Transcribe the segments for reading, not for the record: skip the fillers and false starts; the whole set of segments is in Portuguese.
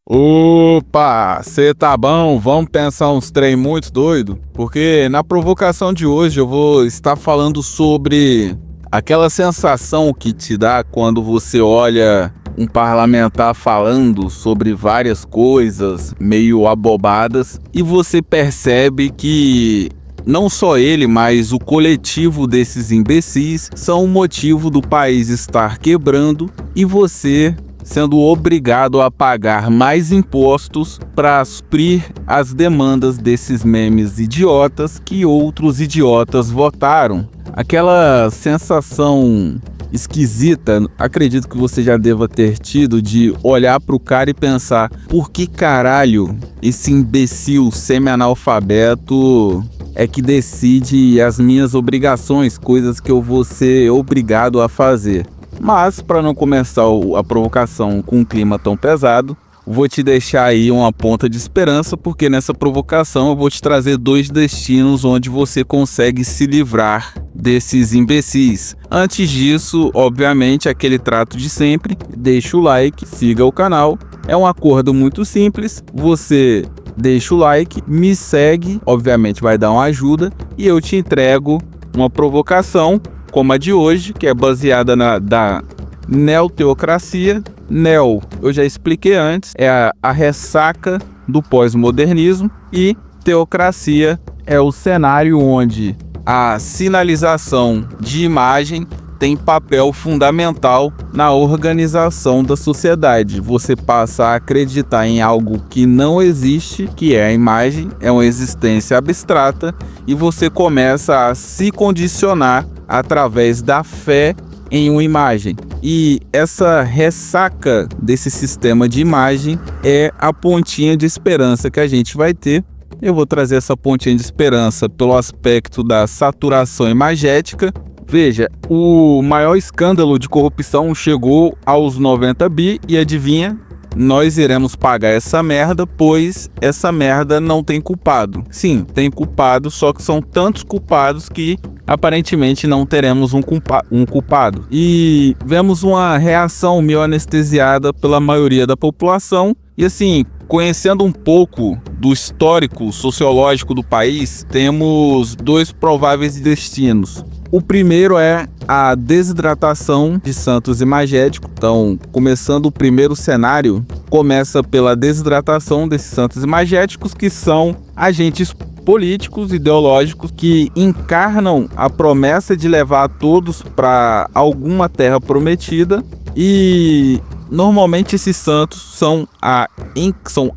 Opa, cê tá bom? Vamos pensar uns trem muito doido? Porque na provocação de hoje eu vou estar falando sobre aquela sensação que te dá quando você olha um parlamentar falando sobre várias coisas meio abobadas e você percebe que não só ele, mas o coletivo desses imbecis são o motivo do país estar quebrando e você sendo obrigado a pagar mais impostos para suprir as demandas desses memes idiotas que outros idiotas votaram. Aquela sensação esquisita, acredito que você já deva ter tido, de olhar pro cara e pensar: por que caralho esse imbecil semi-analfabeto é que decide as minhas obrigações, coisas que eu vou ser obrigado a fazer? Mas, para não começar a provocação com um clima tão pesado, vou te deixar aí uma ponta de esperança, porque nessa provocação eu vou te trazer dois destinos onde você consegue se livrar desses imbecis. Antes disso, obviamente, aquele trato de sempre: deixa o like, siga o canal. É um acordo muito simples, você deixa o like, me segue, obviamente vai dar uma ajuda, e eu te entrego uma provocação como a de hoje, que é baseada da neoteocracia. Neo, eu já expliquei antes, é a ressaca do pós-modernismo, e teocracia é o cenário onde a sinalização de imagem tem papel fundamental na organização da sociedade. Você passa a acreditar em algo que não existe, que é a imagem, é uma existência abstrata, e você começa a se condicionar através da fé em uma imagem. E essa ressaca desse sistema de imagem é a pontinha de esperança que a gente vai ter. Eu vou trazer essa pontinha de esperança pelo aspecto da saturação imagética. Veja, o maior escândalo de corrupção chegou aos 90 bi e adivinha? Nós iremos pagar essa merda, pois essa merda não tem culpado. Sim, tem culpado, só que são tantos culpados que aparentemente não teremos um culpado. E vemos uma reação meio anestesiada pela maioria da população. E assim, conhecendo um pouco do histórico sociológico do país, temos dois prováveis destinos. O primeiro é a desidratação de santos imagéticos. Então, começando o primeiro cenário, começa pela desidratação desses santos imagéticos, que são agentes políticos, ideológicos, que encarnam a promessa de levar todos para alguma terra prometida. E normalmente esses santos são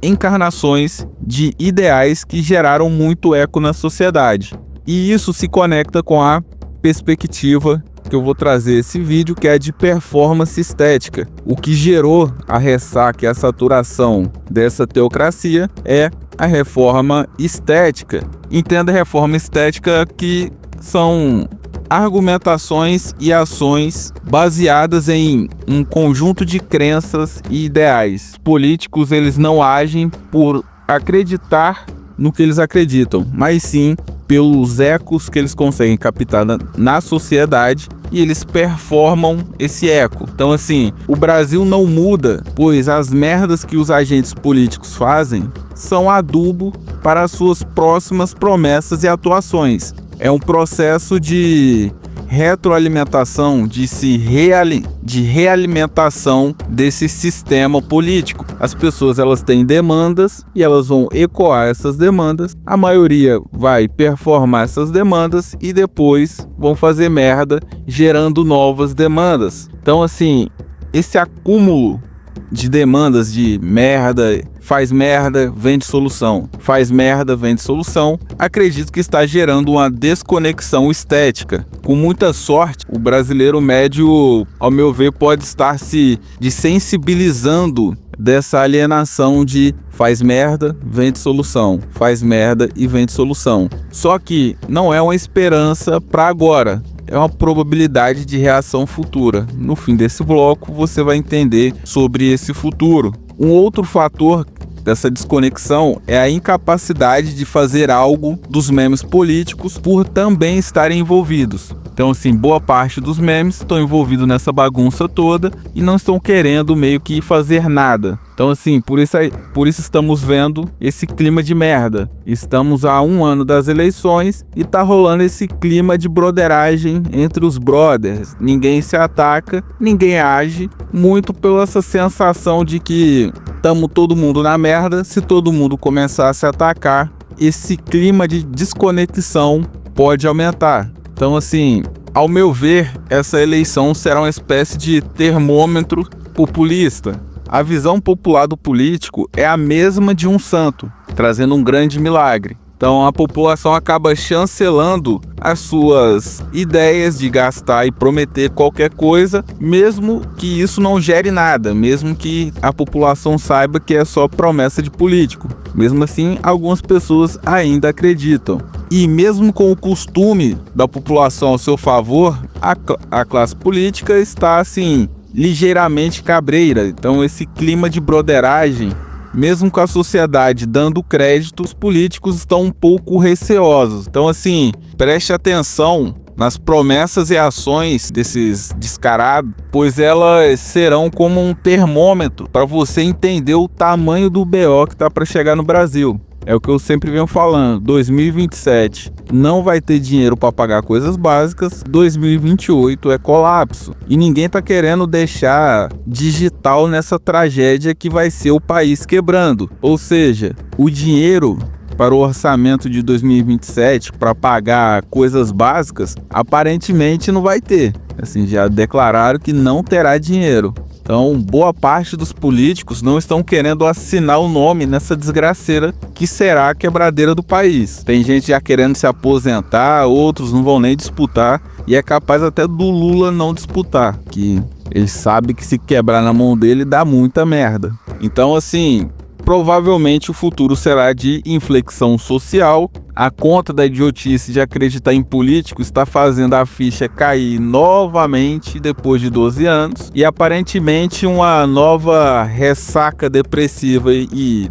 encarnações de ideais que geraram muito eco na sociedade. E isso se conecta com a perspectiva que eu vou trazer esse vídeo, que é de performance estética. O que gerou a ressaca e a saturação dessa teocracia é a reforma estética. Entenda a reforma estética, que são argumentações e ações baseadas em um conjunto de crenças e ideais. Os políticos, eles não agem por acreditar no que eles acreditam, mas sim pelos ecos que eles conseguem captar na sociedade, e eles performam esse eco. Então assim, o Brasil não muda, pois as merdas que os agentes políticos fazem são adubo para as suas próximas promessas e atuações. É um processo de retroalimentação, de realimentação desse sistema político. As pessoas, elas têm demandas e elas vão ecoar essas demandas. A maioria vai performar essas demandas e depois vão fazer merda, gerando novas demandas. Então assim, esse acúmulo de demandas de merda, faz merda, vende solução, faz merda, vende solução, acredito que está gerando uma desconexão estética. Com muita sorte, o brasileiro médio, ao meu ver, pode estar se desensibilizando dessa alienação de faz merda, vende solução, faz merda e vende solução. Só que não é uma esperança para agora, é uma probabilidade de reação futura. No fim desse bloco, você vai entender sobre esse futuro. Um outro fator dessa desconexão é a incapacidade de fazer algo dos memes políticos por também estarem envolvidos. Então, assim, boa parte dos memes estão envolvidos nessa bagunça toda e não estão querendo meio que fazer nada. Então, assim, por isso estamos vendo esse clima de merda. Estamos há 1 ano das eleições e tá rolando esse clima de broderagem entre os brothers. Ninguém se ataca, ninguém age, muito pela essa sensação de que estamos todo mundo na merda. Se todo mundo começar a se atacar, esse clima de desconexão pode aumentar. Então, assim, ao meu ver, essa eleição será uma espécie de termômetro populista. A visão popular do político é a mesma de um santo, trazendo um grande milagre. Então a população acaba chancelando as suas ideias de gastar e prometer qualquer coisa, mesmo que isso não gere nada, mesmo que a população saiba que é só promessa de político. Mesmo assim, algumas pessoas ainda acreditam. E mesmo com o costume da população ao seu favor, a classe política está assim, ligeiramente cabreira. Então esse clima de broderagem, mesmo com a sociedade dando crédito, os políticos estão um pouco receosos. Então, assim, preste atenção nas promessas e ações desses descarados, pois elas serão como um termômetro para você entender o tamanho do BO que está para chegar no Brasil. É o que eu sempre venho falando, 2027 não vai ter dinheiro para pagar coisas básicas, 2028 é colapso. E ninguém tá querendo deixar digital nessa tragédia que vai ser o país quebrando. Ou seja, o dinheiro para o orçamento de 2027 para pagar coisas básicas, aparentemente não vai ter. Assim, já declararam que não terá dinheiro. Então, boa parte dos políticos não estão querendo assinar o nome nessa desgraceira que será a quebradeira do país. Tem gente já querendo se aposentar, outros não vão nem disputar, e é capaz até do Lula não disputar, que ele sabe que se quebrar na mão dele dá muita merda. Então, assim, provavelmente o futuro será de inflexão social. A conta da idiotice de acreditar em político está fazendo a ficha cair novamente depois de 12 anos. E aparentemente uma nova ressaca depressiva e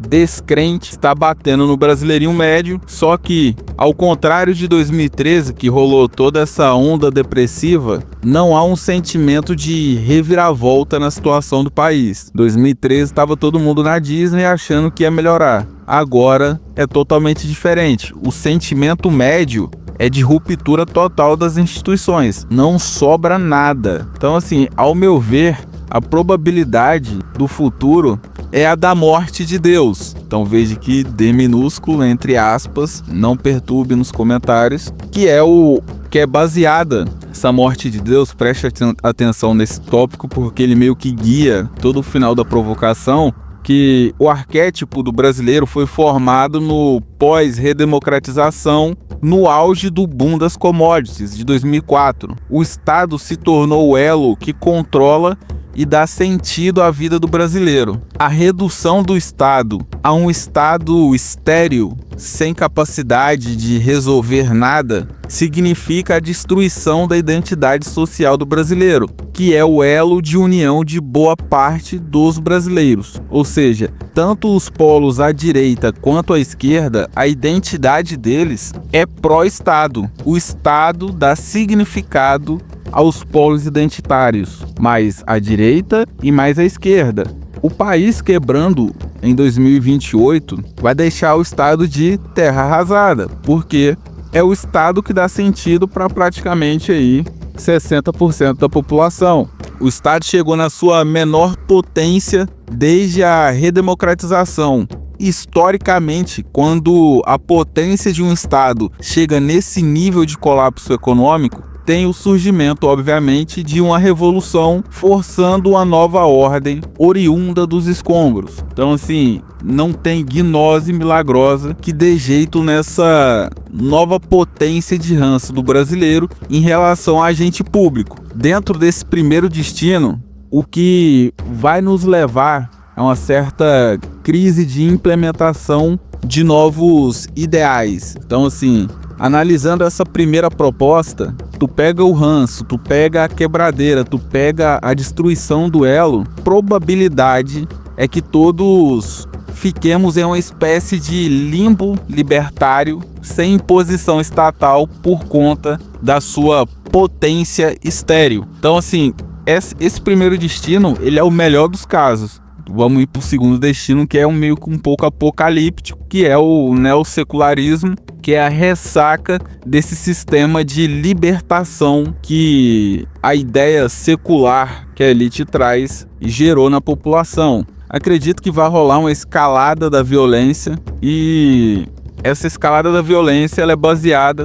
descrente está batendo no brasileirinho médio. Só que, ao contrário de 2013, que rolou toda essa onda depressiva, não há um sentimento de reviravolta na situação do país. 2013 estava todo mundo na Disney achando que ia melhorar. Agora é totalmente diferente. O sentimento médio é de ruptura total das instituições. Não sobra nada. Então, assim, ao meu ver, a probabilidade do futuro é a da morte de Deus. Então veja que D minúsculo, entre aspas, não perturbe nos comentários, que é baseada essa morte de Deus. Preste atenção nesse tópico, porque ele meio que guia todo o final da provocação, que o arquétipo do brasileiro foi formado no pós-redemocratização, no auge do boom das commodities de 2004. O Estado se tornou o elo que controla e dá sentido à vida do brasileiro. A redução do Estado a um Estado estéril, sem capacidade de resolver nada, significa a destruição da identidade social do brasileiro, que é o elo de união de boa parte dos brasileiros. Ou seja, tanto os polos à direita quanto à esquerda, a identidade deles é pró-Estado. O Estado dá significado aos polos identitários, mais à direita e mais à esquerda. O país quebrando em 2028 vai deixar o estado de terra arrasada, porque é o estado que dá sentido para praticamente aí 60% da população. O estado chegou na sua menor potência desde a redemocratização. Historicamente, quando a potência de um estado chega nesse nível de colapso econômico, tem o surgimento, obviamente, de uma revolução forçando uma nova ordem oriunda dos escombros. Então, assim, não tem gnose milagrosa que dê jeito nessa nova potência de ranço do brasileiro em relação a agente público. Dentro desse primeiro destino, o que vai nos levar a uma certa crise de implementação de novos ideais. Então, assim, analisando essa primeira proposta, tu pega o ranço, tu pega a quebradeira, tu pega a destruição do elo, probabilidade é que todos fiquemos em uma espécie de limbo libertário sem imposição estatal por conta da sua potência estéril. Então, assim, esse primeiro destino, ele é o melhor dos casos. Vamos ir para o segundo destino, que é meio que um pouco apocalíptico, que é o neossecularismo, que é a ressaca desse sistema de libertação que a ideia secular que a elite traz e gerou na população. Acredito que vai rolar uma escalada da violência, e essa escalada da violência ela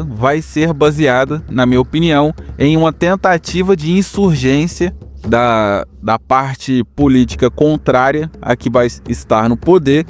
vai ser baseada, na minha opinião, em uma tentativa de insurgência da parte política contrária a que vai estar no poder,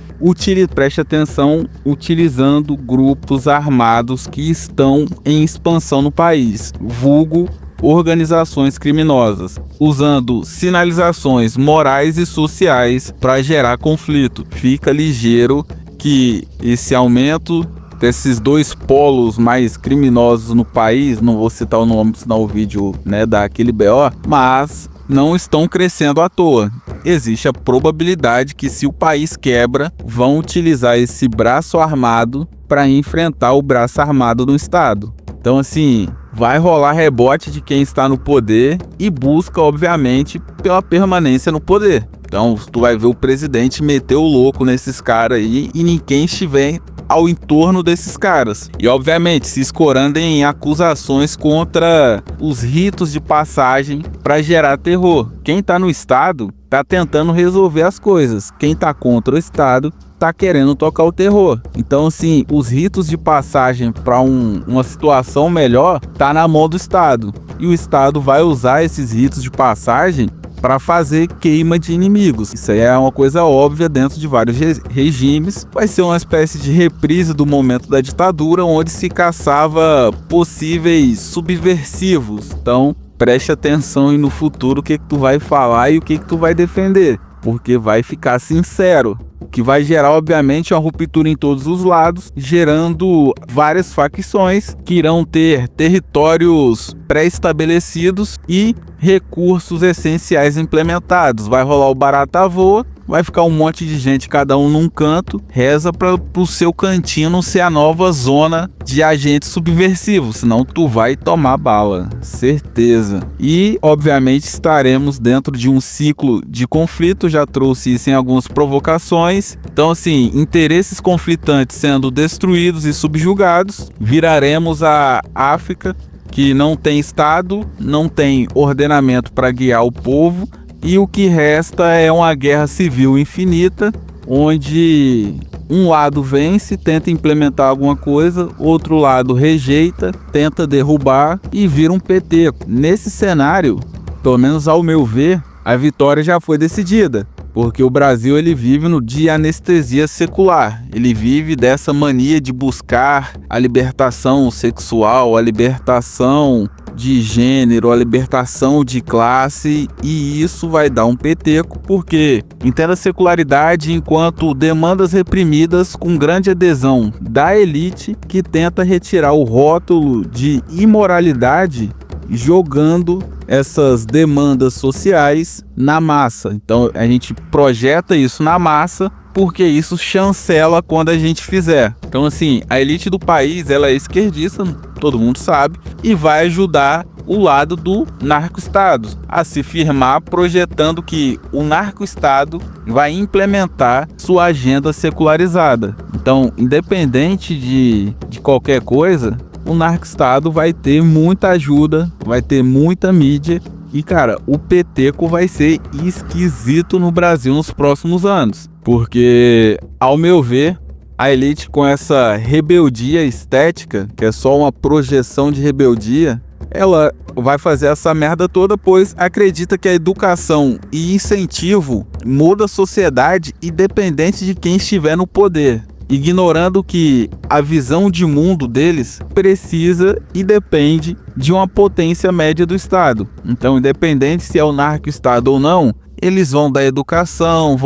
preste atenção, utilizando grupos armados que estão em expansão no país, vulgo organizações criminosas, usando sinalizações morais e sociais para gerar conflito. Fica ligeiro que esse aumento desses dois polos mais criminosos no país, não vou citar o nome, senão o vídeo, né, dá aquele BO, mas não estão crescendo à toa. Existe a probabilidade que, se o país quebra, vão utilizar esse braço armado para enfrentar o braço armado do Estado. Então, assim, vai rolar rebote de quem está no poder e busca, obviamente, pela permanência no poder. Então, tu vai ver o presidente meter o louco nesses caras aí e ninguém estiver ao entorno desses caras. E, obviamente, se escorando em acusações contra os ritos de passagem para gerar terror. Quem tá no Estado tá tentando resolver as coisas. Quem tá contra o Estado tá querendo tocar o terror. Então, assim, os ritos de passagem para uma situação melhor tá na mão do Estado. E o Estado vai usar esses ritos de passagem para fazer queima de inimigos. Isso aí é uma coisa óbvia dentro de vários regimes. Vai ser uma espécie de reprise do momento da ditadura, onde se caçava possíveis subversivos. Então, preste atenção e no futuro o que tu vai falar e o que tu vai defender, porque vai ficar sincero. O que vai gerar, obviamente, uma ruptura em todos os lados, gerando várias facções que irão ter territórios pré-estabelecidos e recursos essenciais implementados. Vai rolar o barata voa, vai ficar um monte de gente, cada um num canto, reza para o seu cantinho não ser a nova zona de agentes subversivos, senão tu vai tomar bala, certeza. E, obviamente, estaremos dentro de um ciclo de conflito, já trouxe isso em algumas provocações. Então, assim, interesses conflitantes sendo destruídos e subjugados, viraremos a África, que não tem Estado, não tem ordenamento para guiar o povo, e o que resta é uma guerra civil infinita, onde um lado vence, tenta implementar alguma coisa, outro lado rejeita, tenta derrubar e vira um PT. Nesse cenário, pelo menos ao meu ver, a vitória já foi decidida, porque o Brasil ele vive de anestesia secular, ele vive dessa mania de buscar a libertação sexual, a libertação de gênero, a libertação de classe, e isso vai dar um peteco, porque entenda a secularidade enquanto demandas reprimidas com grande adesão da elite que tenta retirar o rótulo de imoralidade jogando essas demandas sociais na massa. Então a gente projeta isso na massa porque isso chancela quando a gente fizer. Então, assim, a elite do país ela é esquerdista, todo mundo sabe, e vai ajudar o lado do narco-estado a se firmar, projetando que o narco-estado vai implementar sua agenda secularizada. Então, independente de qualquer coisa, o narco-estado vai ter muita ajuda, vai ter muita mídia. E, cara, o peteco vai ser esquisito no Brasil nos próximos anos. Porque, ao meu ver, a elite com essa rebeldia estética, que é só uma projeção de rebeldia, ela vai fazer essa merda toda, pois acredita que a educação e incentivo muda a sociedade independente de quem estiver no poder, ignorando que a visão de mundo deles precisa e depende de uma potência média do Estado. Então, independente se é o narco-estado ou não, eles vão dar educação,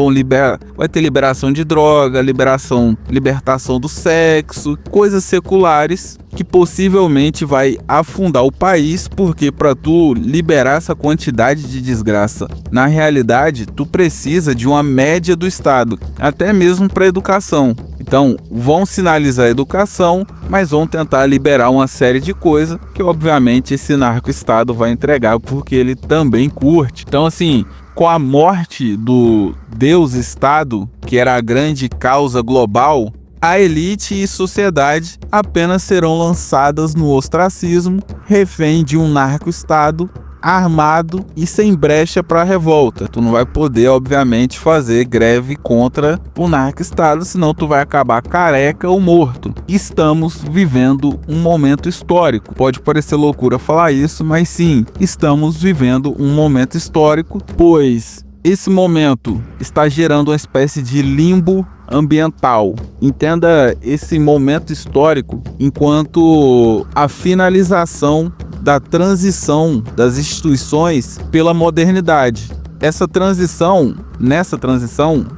vai ter liberação de droga, libertação do sexo, coisas seculares que possivelmente vai afundar o país, porque para tu liberar essa quantidade de desgraça, na realidade, tu precisa de uma média do Estado, até mesmo para educação. Então, vão sinalizar a educação, mas vão tentar liberar uma série de coisas que, obviamente, esse narco-estado vai entregar, porque ele também curte. Então, assim, com a morte do Deus-Estado, que era a grande causa global, a elite e sociedade apenas serão lançadas no ostracismo, refém de um narco-estado armado e sem brecha para revolta. Tu não vai poder, obviamente, fazer greve contra o narco-estado, senão tu vai acabar careca ou morto. Estamos vivendo um momento histórico. Pode parecer loucura falar isso, mas sim, estamos vivendo um momento histórico, pois esse momento está gerando uma espécie de limbo ambiental. Entenda esse momento histórico enquanto a finalização da transição das instituições pela modernidade. Nessa transição,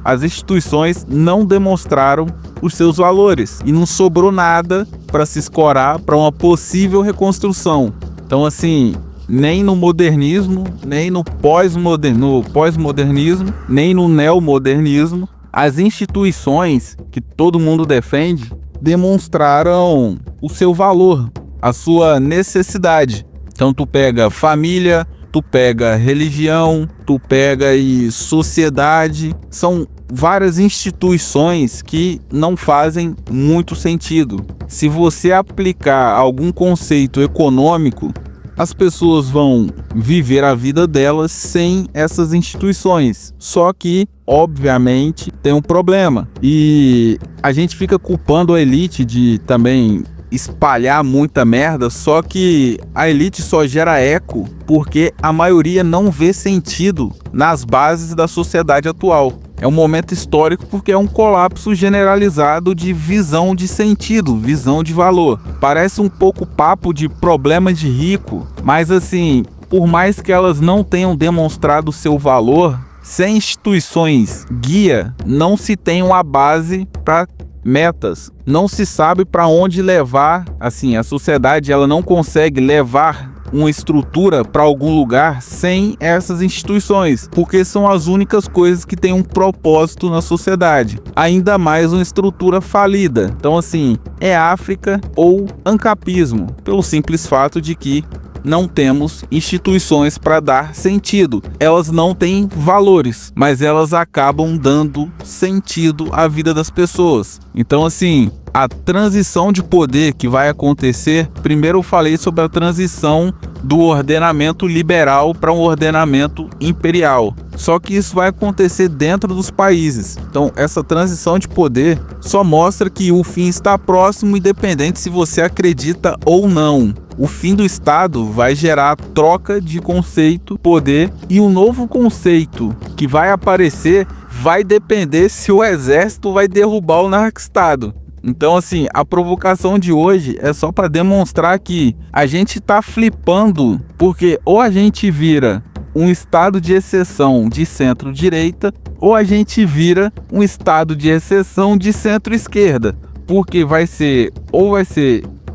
as instituições não demonstraram os seus valores e não sobrou nada para se escorar para uma possível reconstrução. Então, assim, nem no modernismo, nem no pós-modernismo, nem no neomodernismo, as instituições que todo mundo defende demonstraram o seu valor, a sua necessidade. Então tu pega família, tu pega religião, tu pega aí sociedade, são várias instituições que não fazem muito sentido. Se você aplicar algum conceito econômico, as pessoas vão viver a vida delas sem essas instituições. Só que, obviamente, tem um problema. E a gente fica culpando a elite de também espalhar muita merda, só que a elite só gera eco porque a maioria não vê sentido nas bases da sociedade atual. É um momento histórico porque é um colapso generalizado de visão de sentido, visão de valor. Parece um pouco papo de problema de rico, mas assim, por mais que elas não tenham demonstrado seu valor, sem instituições guia, não se tem uma base para metas. Não se sabe para onde levar, assim, a sociedade ela não consegue levar uma estrutura para algum lugar sem essas instituições, porque são as únicas coisas que têm um propósito na sociedade, ainda mais uma estrutura falida. Então, assim, é África ou ancapismo, pelo simples fato de que não temos instituições para dar sentido. Elas não têm valores, mas elas acabam dando sentido à vida das pessoas. Então, assim, a transição de poder que vai acontecer, primeiro eu falei sobre a transição do ordenamento liberal para um ordenamento imperial. Só que isso vai acontecer dentro dos países. Então, essa transição de poder só mostra que o fim está próximo, independente se você acredita ou não. O fim do Estado vai gerar troca de conceito, poder, e um novo conceito que vai aparecer vai depender se o exército vai derrubar o narco-estado. Então, assim, a provocação de hoje é só para demonstrar que a gente tá flipando, porque ou a gente vira um estado de exceção de centro-direita, ou a gente vira um estado de exceção de centro-esquerda, porque vai ser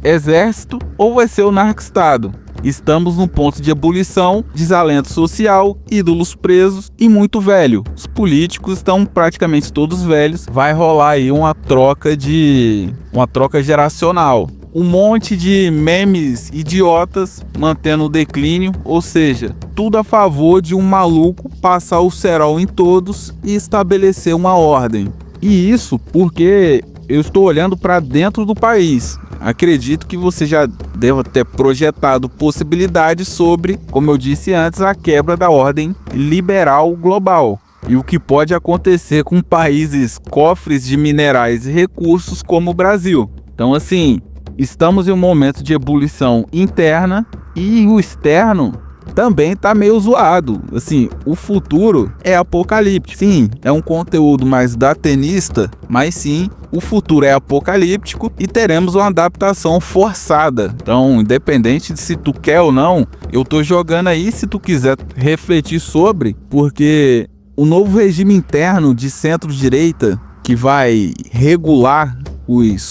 exército ou vai ser o narco-estado. Estamos num ponto de ebulição, desalento social, ídolos presos e muito velho. Os políticos estão praticamente todos velhos. Vai rolar aí uma troca geracional. Um monte de memes idiotas mantendo o declínio, ou seja, tudo a favor de um maluco passar o cerol em todos e estabelecer uma ordem. E isso porque eu estou olhando para dentro do país. Acredito que você já deva ter projetado possibilidades sobre, como eu disse antes, a quebra da ordem liberal global e o que pode acontecer com países cofres de minerais e recursos como o Brasil. Então, assim, estamos em um momento de ebulição interna e o externo também tá meio zoado. Assim, o futuro é apocalíptico. Sim, é um conteúdo mais datenista, mas sim, o futuro é apocalíptico e teremos uma adaptação forçada. Então, independente de se tu quer ou não, eu tô jogando aí se tu quiser refletir sobre, porque o novo regime interno de centro-direita que vai regular os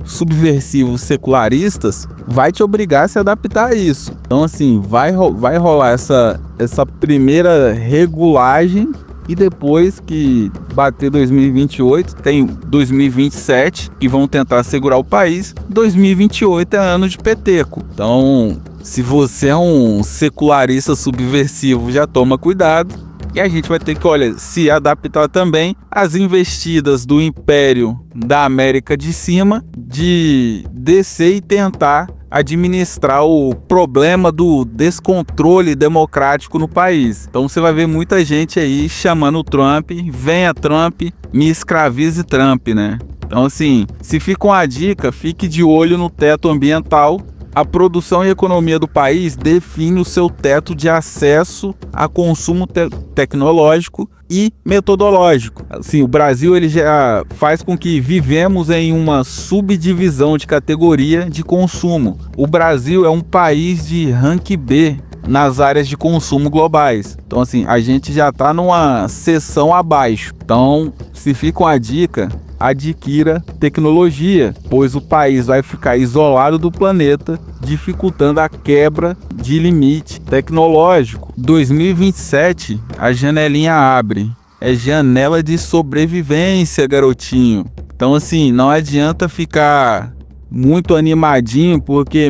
subversivos secularistas vai te obrigar a se adaptar a isso. Então, assim, vai rolar essa primeira regulagem e depois que bater 2028, tem 2027 que vão tentar segurar o país. 2028 é ano de peteco. Então, se você é um secularista subversivo, já toma cuidado. E a gente vai ter que, olha, se adaptar também às investidas do Império da América de Cima, de descer e tentar administrar o problema do descontrole democrático no país. Então você vai ver muita gente aí chamando o Trump, venha Trump, me escravize Trump, né? Então assim, se fica uma dica, fique de olho no teto ambiental. A produção e economia do país define o seu teto de acesso a consumo tecnológico e metodológico. Assim, o Brasil ele já faz com que vivemos em uma subdivisão de categoria de consumo. O Brasil é um país de rank B nas áreas de consumo globais. Então assim, a gente já está numa seção abaixo. Então, se fica uma dica, adquira tecnologia, pois o país vai ficar isolado do planeta, dificultando a quebra de limite tecnológico. 2027, a janelinha abre. É janela de sobrevivência, garotinho. Então assim, não adianta ficar muito animadinho, porque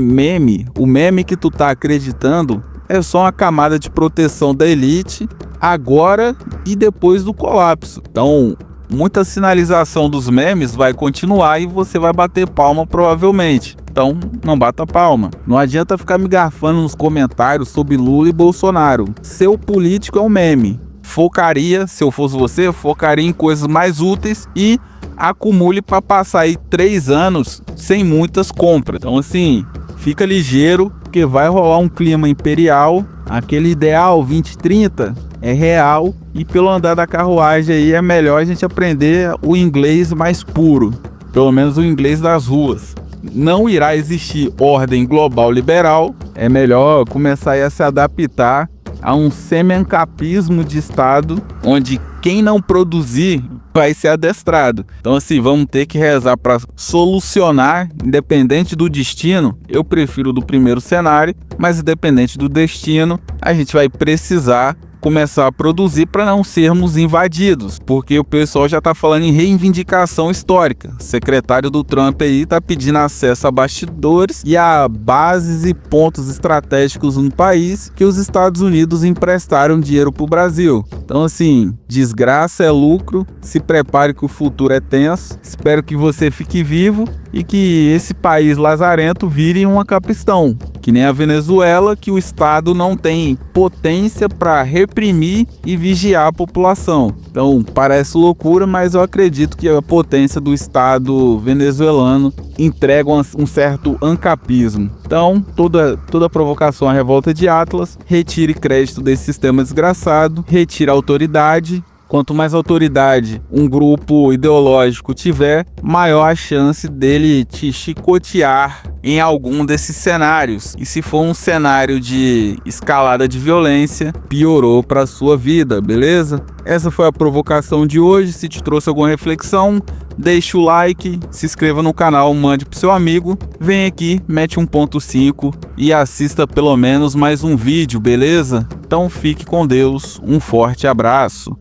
o meme que tu tá acreditando é só uma camada de proteção da elite agora e depois do colapso. Então, muita sinalização dos memes vai continuar e você vai bater palma provavelmente. Então, não bata palma. Não adianta ficar me garfando nos comentários sobre Lula e Bolsonaro. Seu político é um meme. Focaria, se eu fosse você, focaria em coisas mais úteis e acumule para passar aí 3 anos sem muitas compras. Então, assim, fica ligeiro, porque vai rolar um clima imperial. Aquele ideal 2030 é real e pelo andar da carruagem aí é melhor a gente aprender o inglês mais puro, pelo menos o inglês das ruas. Não irá existir ordem global liberal, é melhor começar a se adaptar a um semi-ancapismo de Estado, onde quem não produzir vai ser adestrado. Então assim, vamos ter que rezar para solucionar, independente do destino. Eu prefiro do primeiro cenário, mas independente do destino, a gente vai precisar começar a produzir para não sermos invadidos, porque o pessoal já está falando em reivindicação histórica. O secretário do Trump aí está pedindo acesso a bastidores e a bases e pontos estratégicos no país que os Estados Unidos emprestaram dinheiro para o Brasil. Então assim, desgraça é lucro, se prepare que o futuro é tenso. Espero que você fique vivo e que esse país lazarento vire uma capistão, que nem a Venezuela, que o Estado não tem potência para reprimir e vigiar a população. Então parece loucura, mas eu acredito que a potência do Estado venezuelano entrega um certo ancapismo. Então toda provocação à revolta de Atlas, retire crédito desse sistema desgraçado, retire a autoridade. Quanto mais autoridade um grupo ideológico tiver, maior a chance dele te chicotear em algum desses cenários. E se for um cenário de escalada de violência, piorou para a sua vida, beleza? Essa foi a provocação de hoje. Se te trouxe alguma reflexão, deixa o like, se inscreva no canal, mande pro seu amigo, vem aqui, mete 1.5 e assista pelo menos mais um vídeo, beleza? Então fique com Deus, um forte abraço.